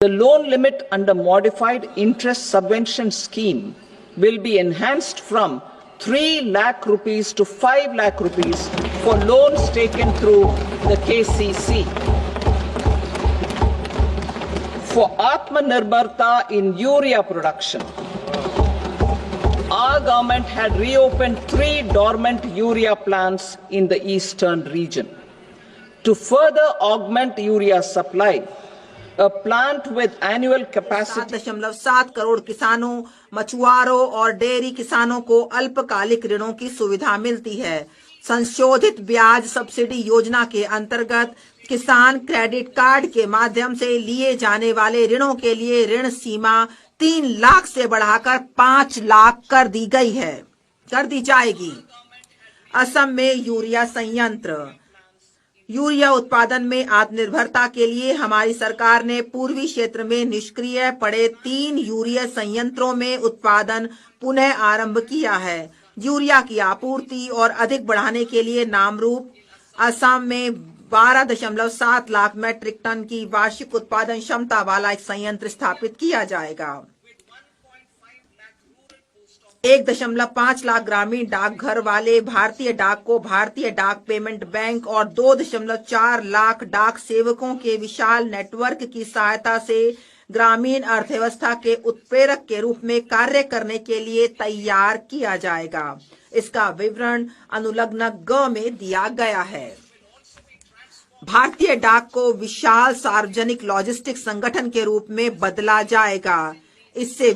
The loan limit under modified interest subvention scheme will be enhanced from 3 lakh rupees to 5 lakh rupees for loans taken through the KCC. For Atmanirbharta in urea production, our government had reopened 3 dormant urea plants in the eastern region. To further augment urea supply, a plant with annual capacity 7.7 crore किसानों, मछुआरों और dairy किसानों को अल्पकालिक ऋणों की सुविधा मिलती है। संशोधित ब्याज सब्सिडी योजना के अंतर्गत किसान क्रेडिट कार्ड के माध्यम से लिए जाने वाले ऋणों के लिए ऋण सीमा 3 लाख से बढ़ाकर 5 लाख कर दी जाएगी। असम में यूरिया संयंत्र। यूरिया उत्पादन में आत्मनिर्भरता के लिए हमारी सरकार ने पूर्वी क्षेत्र में निष्क्रिय पड़े 3 यूरिया संयंत्रों में उत्पादन पुनः आरंभ किया है। यूरिया की आपूर्ति और अधिक बढ़ाने के लिए नामरूप असम में 12.7 लाख मैट्रिक टन की वार्षिक उत्पादन क्षमता वाला एक संयंत्र स्थापित किया जाएगा। 1.5 लाख ग्रामीण डाकघर वाले भारतीय डाक को भारतीय डाक पेमेंट बैंक और 2.4 लाख डाक सेवकों के विशाल नेटवर्क की सहायता से ग्रामीण अर्थव्यवस्था के उत्प्रेरक के रूप में कार्य करने के लिए तैयार किया जाएगा। इसका विवरण अनुलग्न ग में दिया गया है। भारतीय डाक को विशाल सार्वजनिक लॉजिस्टिक संगठन के रूप में बदला जाएगा। इससे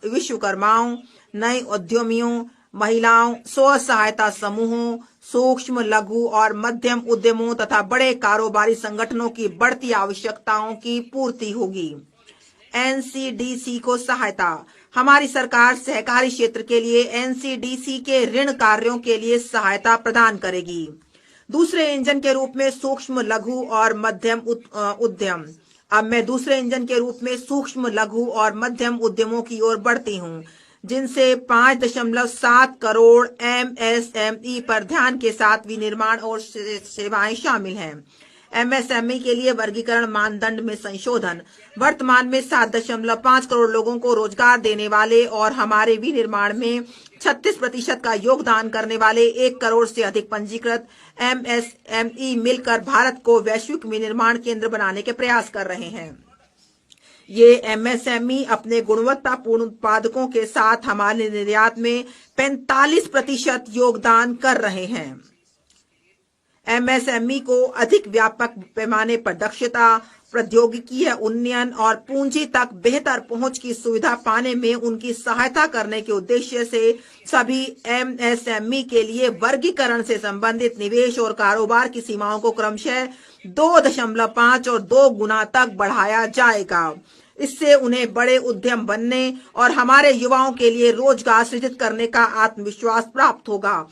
विश्वकर्माओं, नए उद्यमियों, महिलाओं, स्व सहायता समूहों, सूक्ष्म, लघु और मध्यम उद्यमों तथा बड़े कारोबारी संगठनों की बढ़ती आवश्यकताओं की पूर्ति होगी। एनसीडीसी को सहायता। हमारी सरकार सहकारी क्षेत्र के लिए एनसीडीसी के ऋण कार्यों के लिए सहायता प्रदान करेगी। दूसरे इंजन के रूप में सूक्ष्म, लघु और मध्यम उद्यम। अब मैं दूसरे इंजन के रूप में सूक्ष्म, लघु और मध्यम उद्यमों की ओर बढ़ती हूँ, जिनसे 5.7 करोड़ एमएसएमई पर ध्यान के साथ विनिर्माण और सेवाएं शामिल हैं। एमएसएमई के लिए वर्गीकरण मानदंड में संशोधन। वर्तमान में 7.5 करोड़ लोगों को रोजगार देने वाले और हमारे विनिर्माण में 36% का योगदान करने वाले 1 करोड़ से अधिक पंजीकृत एमएसएमई मिलकर भारत को वैश्विक विनिर्माण केंद्र बनाने के प्रयास कर रहे हैं। ये एमएसएमई अपने गुणवत्तापूर्ण उत्पादकों के साथ हमारे निर्यात में 45% योगदान कर रहे हैं। एमएसएमई को अधिक व्यापक पैमाने पर दक्षता, प्रौद्योगिकी उन्नयन और पूंजी तक बेहतर पहुंच की सुविधा पाने में उनकी सहायता करने के उद्देश्य से सभी एमएसएमई के लिए वर्गीकरण से संबंधित निवेश और कारोबार की सीमाओं को क्रमशः 2.5 और 2 गुना तक बढ़ाया जाएगा। इससे उन्हें बड़े उद्यम बनने और हमारे युवाओं के लिए रोजगार सृजित करने का आत्मविश्वास प्राप्त होगा।